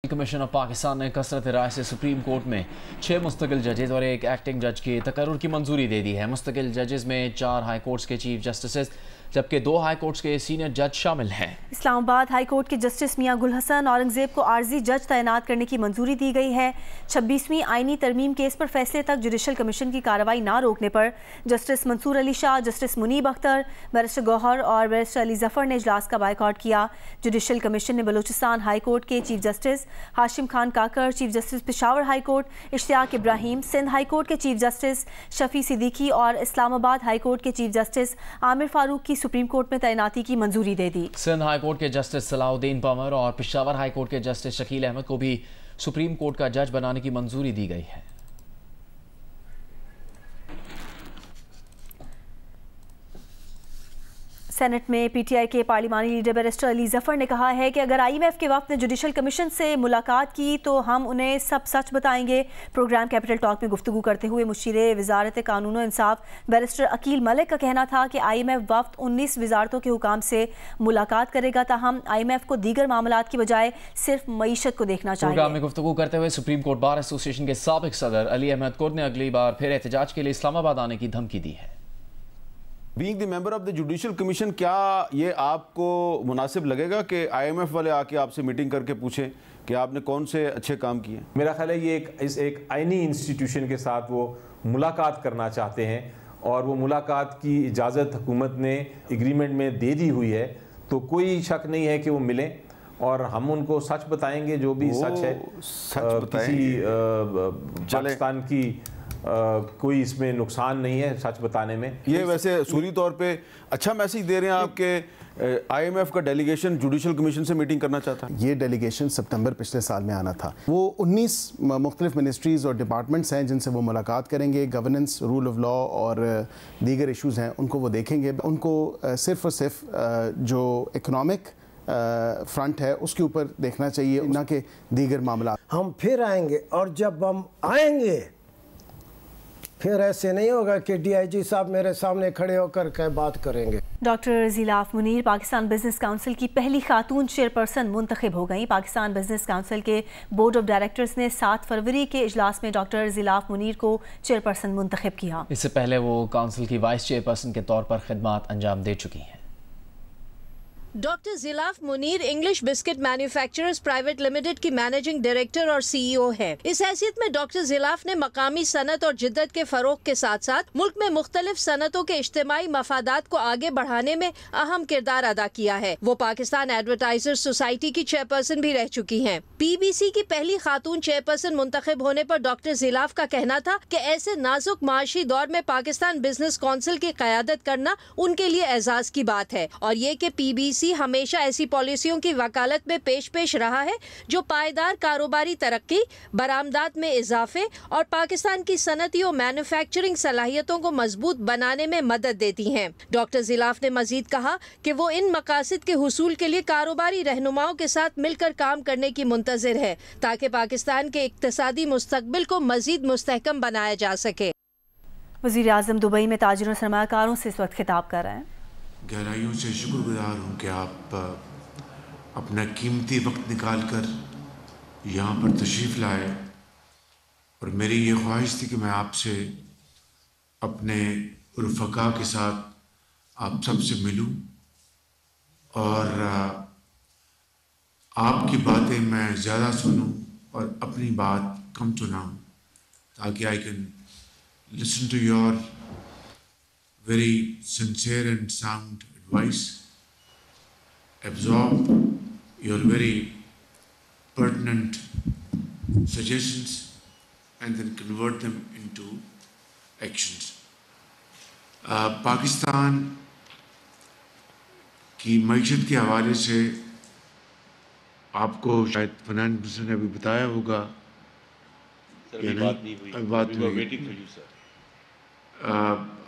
Commission of Pakistan ने कसरत राय से सुप्रीम कोर्ट में 6 मुस्तकिल जजेस और एक एक्टिंग जज के तकर्रुर की मंजूरी दे दी है। मुस्तकिल जजेस में 4 हाई कोर्ट्स के चीफ जस्टिस जबकि 2 हाई कोर्ट्स के सीनियर जज शामिल हैं। इस्लामाबाद हाई कोर्ट के जस्टिस मियां गुल हसन औरंगजेब को आर्जी जज तैनात करने की मंजूरी दी गई है। 26वीं आईनी तरमीम केस पर फैसले तक जुडिशल कमीशन की कार्रवाई न रोकने पर justice Mansoor Ali Shah, justice Munib Akhtar, barrister Gohar और बैरिस्टर अली जफर ने इजलास का बायकॉट किया। जुडिशल कमीशन ने बलूचिस्तान हाई कोर्ट के chief justice Hashim Khan Kakar, chief justice Peshawar high court Ishtiaq Ibrahim, Sindh high court के चीफ जस्टिस शफी सिद्दीकी और इस्लामाबाद हाई कोर्ट के चीफ जस्टिस आमिर फारूक की सुप्रीम कोर्ट में तैनाती की मंजूरी दे दी। सिंध हाई कोर्ट के जस्टिस सलाउद्दीन पंवर और पेशावर हाई कोर्ट के जस्टिस शकील अहमद को भी सुप्रीम कोर्ट का जज बनाने की मंजूरी दी गई है। सेनेट में पीटीआई के पार्लिमानी लीडर बैरिस्टर अली जफर ने कहा है कि अगर आईएमएफ के वक्त ने जुडिशल कमीशन से मुलाकात की तो हम उन्हें सब सच बताएंगे। प्रोग्राम कैपिटल टॉक में गुफ्तगू करते हुए मुशीर वजारत कानून और इंसाफ बैरिस्टर अकील मलिक का कहना था कि आईएमएफ वक्त 19 वजारतों के हुकाम से मुलाकात करेगा, ताहम आईएमएफ को दीगर मामलात की बजाय सिर्फ मईशत को देखना चाहिए। प्रोग्राम में गुफ्तगू करते हुए सुप्रीम कोर्ट बार एसोसिएशन के साबिक सदर अली अहमद कुर्द ने अगली बार फिर एहतजाज के लिए इस्लामाबाद आने की धमकी दी है। Being the member of the judicial commission, क्या ये आपको मुनासिब लगेगा कि आईएमएफ वाले आके आपसे मीटिंग करके पूछें कि आपने कौन से अच्छे काम किए? मेरा ख्याल है ये एक आईनी इंस्टीट्यूशन के साथ वो मुलाकात करना चाहते हैं और वो मुलाकात की इजाज़त हुकूमत ने एग्रीमेंट में दे दी हुई है, तो कोई शक नहीं है कि वो मिलें और हम उनको सच बताएंगे जो भी सच है। किसी पाकिस्तान की कोई इसमें नुकसान नहीं है सच बताने में। ये वैसे सूरी तौर पे अच्छा मैसेज दे रहे हैं आपके आईएमएफ का डेलीगेशन जुडिशल कमीशन से मीटिंग करना चाहता है। ये डेलीगेशन सितंबर पिछले साल में आना था। वो 19 मुख्तलिफ मिनिस्ट्रीज़ और डिपार्टमेंट्स हैं जिनसे वो मुलाकात करेंगे। गवर्नेंस, रूल ऑफ लॉ और दीगर इशूज़ हैं उनको वो देखेंगे। उनको सिर्फ और सिर्फ जो इकनॉमिक फ्रंट है उसके ऊपर देखना चाहिए, ना कि दीगर मामला। हम फिर आएंगे और जब हम आएंगे फिर ऐसे नहीं होगा कि डीआईजी साहब मेरे सामने खड़े होकर के बात करेंगे। Doctor Zilaf Munir Pakistan business council की पहली खातून चेयरपर्सन मुंतखब हो गई। पाकिस्तान बिजनेस काउंसिल के बोर्ड ऑफ डायरेक्टर्स ने 7 फरवरी के इजलास में डॉक्टर जिलाफ मुनीर को चेयरपर्सन मुंतखब किया। इससे पहले वो काउंसिल की वाइस चेयरपर्सन के तौर पर खिदमात अंजाम दे चुकी हैं। Doctor Zilaf Munir English biscuit manufacturers private limited की मैनेजिंग डायरेक्टर और सीईओ है। इस हैसियत में डॉक्टर जिलाफ ने मकामी सनत और जिद्दत के फरोग के साथ साथ मुल्क में मुख्तलिफ सनतों के इज्तिमाई मफादात को आगे बढ़ाने में अहम किरदार अदा किया है। वो पाकिस्तान एडवर्टाइजर्स सोसाइटी की चेयरपर्सन भी रह चुकी हैं। पीबीसी की पहली खातून चेयरपर्सन मुंतखब होने पर डॉक्टर जिलाफ का कहना था कि ऐसे नाजुक माशी दौर में पाकिस्तान बिजनेस काउंसिल की क़यादत करना उनके लिए एजाज की बात है और ये कि पीबीसी हमेशा ऐसी पॉलिसियों की वकालत में पेश रहा है जो पायदार कारोबारी तरक्की, बरामदात में इजाफे और पाकिस्तान की सनती और मैन्युफैक्चरिंग सलाहियतों को मजबूत बनाने में मदद देती हैं। डॉक्टर जिलाफ ने मजीद कहा कि वो इन मकासद के हुसूल के लिए कारोबारी रहनुमाओं के साथ मिलकर काम करने की मुंतज़िर है ताकि पाकिस्तान के इक्तसादी मुस्तकबिल को मजीद मुस्तहकम बनाया जा सके। वज़ीर आज़म दुबई में ताजिरों और सरमायाकारों से इस वक्त खिताब कर रहे हैं। गहराइयों से शुक्रगुजार हूँ कि आप अपना कीमती वक्त निकाल कर यहाँ पर तशरीफ़ लाए और मेरी ये ख्वाहिश थी कि मैं आपसे अपने रुफ़क़ा के साथ आप सबसे मिलूँ और आपकी बातें मैं ज़्यादा सुनूँ और अपनी बात कम सुनाऊँ ताकि I can listen to your very sincere and sound advice, absorb your very pertinent suggestions and then convert them into actions. Pakistan की मईशत के हवाले से आपको शायद फाइनेंस मिनिस्टर ने अभी बताया होगा, बात हुई।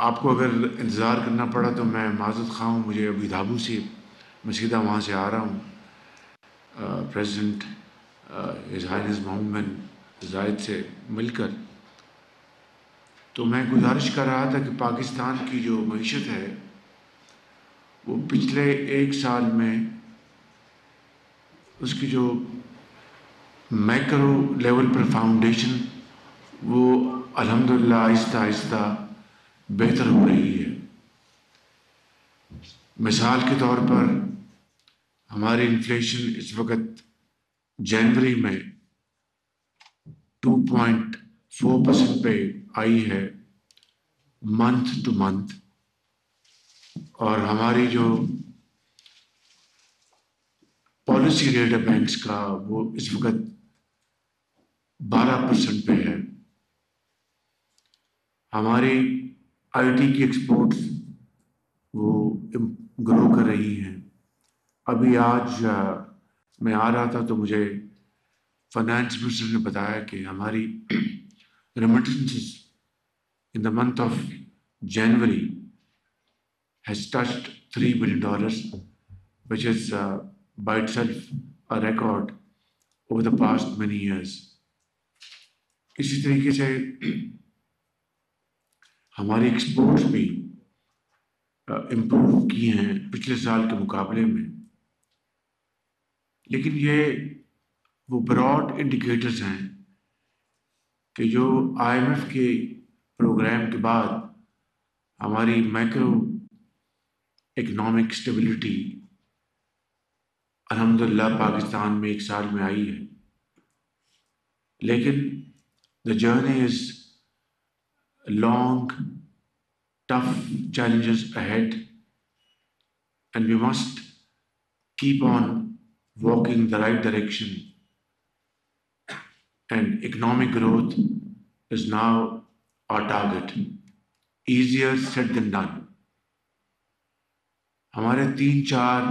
आपको अगर इंतज़ार करना पड़ा तो मैं माज़रत ख़्वाह हूँ। मुझे अभी धाबू से मैं सीधा वहाँ से आ रहा हूँ प्रेसिडेंट हिज़ हाइनेस मोहम्मद बिन ज़ायद से मिलकर। तो मैं गुजारिश कर रहा था कि पाकिस्तान की जो मईशत है वो पिछले 1 साल में उसकी जो मैक्रो लेवल पर फाउंडेशन वो अल्हम्दुलिल्लाह आहिस्ता आहिस्ता बेहतर हो रही है। मिसाल के तौर पर हमारी इन्फ्लेशन इस वक्त जनवरी में 2.4% पे आई है मंथ टू मंथ, और हमारी जो पॉलिसी रेट है बैंक्स का वो इस वक्त 12% पे है। हमारी आईटी की एक्सपोर्ट्स वो ग्रो कर रही हैं। अभी आज मैं आ रहा था तो मुझे फाइनेंस मिनिस्टर ने बताया कि हमारी remittances in the month of January has touched $3 billion, which is by itself a record over the past many years. इसी तरीके से हमारी एक्सपोर्ट्स भी इम्प्रूव की हैं पिछले साल के मुकाबले में, लेकिन ये वो ब्रॉड इंडिकेटर्स हैं कि जो IMF के प्रोग्राम के बाद हमारी मैक्रो इकोनॉमिक स्टेबिलिटी अल्हम्दुलिल्लाह पाकिस्तान में एक साल में आई है, लेकिन the journey is long, tough challenges ahead, and we must keep on walking the right direction, and economic growth is now our target. Easier said than done. हमारे 3-4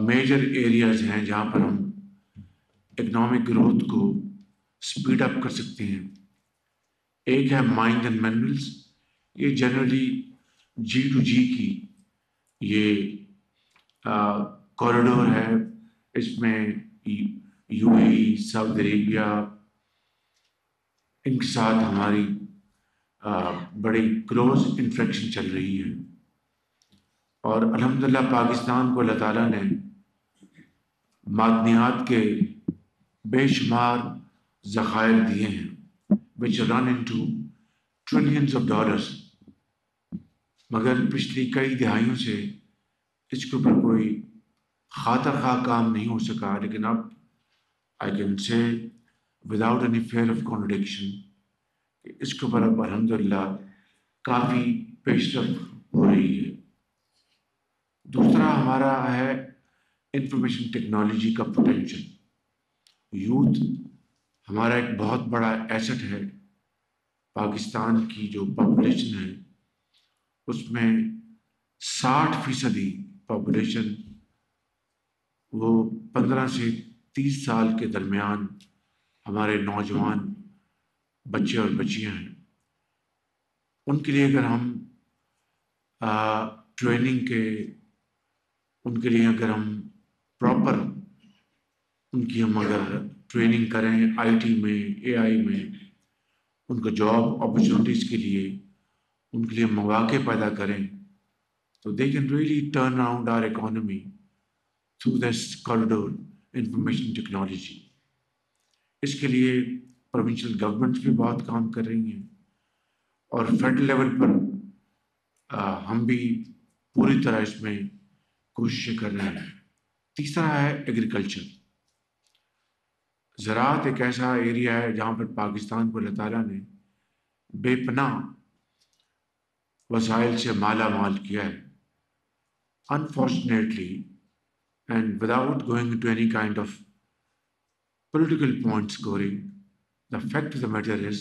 मेजर एरियाज हैं जहाँ पर हम इकोनॉमिक ग्रोथ को speed up कर सकते हैं। एक है माइंस एंड मिनरल्स, ये जनरली G2G की ये कॉरिडोर है, इसमें UAE, सऊदी अरेबिया, इनके साथ हमारी बड़ी क्लोज इंटरेक्शन चल रही है, और अल्हम्दुलिल्लाह पाकिस्तान को अल्लाह ताला ने मादनियात के बेशुमार ज़खायर दिए हैं which run into trillions of dollars, मगर पिछली कई दिहाइयों से इसके ऊपर कोई खातर खा काम नहीं हो सका। लेकिन अब I can say without any fair of contradiction इसके ऊपर अब अल्हम्दुलिल्लाह काफ़ी पेशरफ हो रही है। दूसरा हमारा है इंफॉर्मेशन टेक्नोलॉजी का पोटेंशियल। यूथ हमारा एक बहुत बड़ा एसेट है। पाकिस्तान की जो पॉपुलेशन है उसमें 60% पॉपुलेशन वो 15 से 30 साल के दरमियान हमारे नौजवान बच्चे और बच्चियां हैं। उनके लिए अगर हम उनके लिए अगर हम प्रॉपर हम अगर ट्रेनिंग करें आईटी में, एआई में, उनको जॉब अपॉर्चुनिटीज़ के लिए उनके लिए मौके पैदा करें, तो they can really turn around our economy through this corridor information technology. इसके लिए प्रोविंशियल गवर्नमेंट्स भी बहुत काम कर रही हैं, और फेडरल लेवल पर हम भी पूरी तरह इसमें कोशिशें कर रहे हैं। तीसरा है एग्रीकल्चर। ज़राअत एक ऐसा एरिया है जहाँ पर पाकिस्तान को अल्लाह ताला ने बेपनाह वसाइल से माला माल किया है। Unfortunately and without going into any kind of political point scoring, the fact of the matter is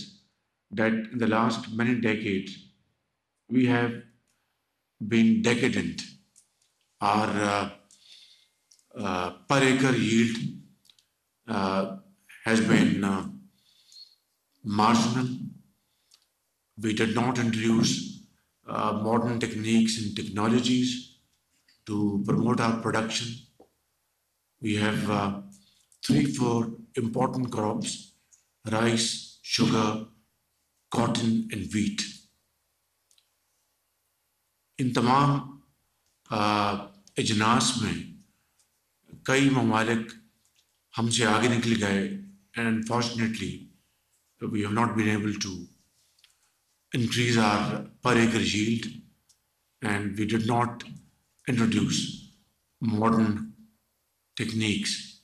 that in the last many decades we have been decadent. Our per acre yield has been marginal. We did not introduce modern techniques and technologies to promote our production. We have 3-4 important crops: rice, sugar, cotton and wheat. इन तमाम इजनास में कई ममालिक हमसे आगे निकल गए, and unfortunately we have not been able to increase our per acre yield, and we did not introduce modern techniques,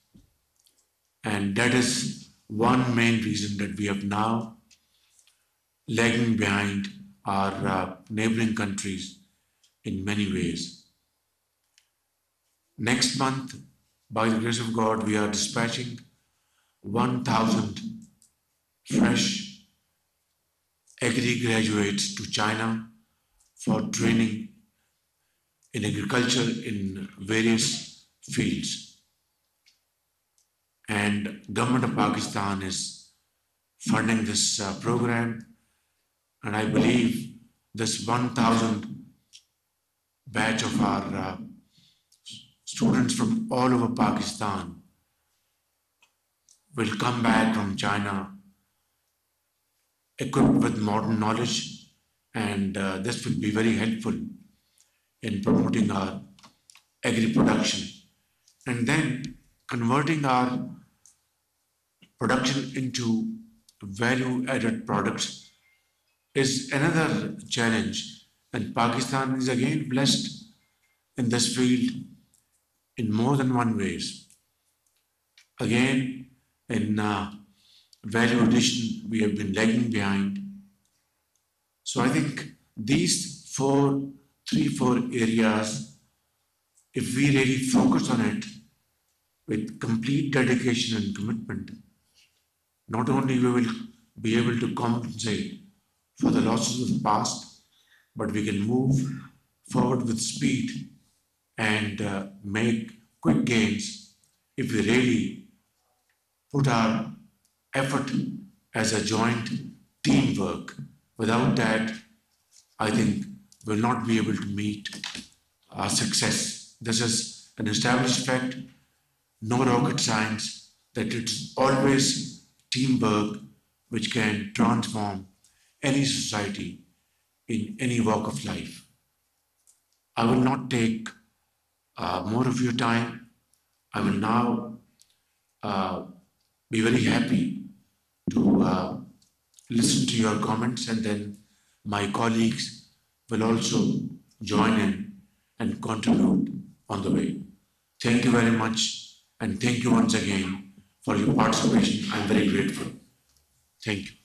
and that is one main reason that we have now lagging behind our neighboring countries in many ways. Next month, by the grace of God, we are dispatching 1,000 fresh agri graduates to China for training in agriculture in various fields. And Government of Pakistan is funding this program, and I believe this 1,000 batch of our students from all over Pakistan will come back from China equipped with modern knowledge, and this will be very helpful in promoting our agri-production, and then converting our production into value-added products is another challenge, and Pakistan is again blessed in this field in more than one ways. Again, in value addition, we have been lagging behind. So I think these three, four areas, if we really focus on it with complete dedication and commitment, not only we will be able to compensate for the losses of the past, but we can move forward with speed and make quick gains if we really put our effort as a joint teamwork. Without that, I think we'll not be able to meet our success. This is an established fact, no rocket science, that it's always teamwork which can transform any society in any walk of life. I will not take more of your time. I will now be very happy to listen to your comments, and then my colleagues will also join in and contribute on the way. Thank you very much, and thank you once again for your participation. I'm very grateful. Thank you.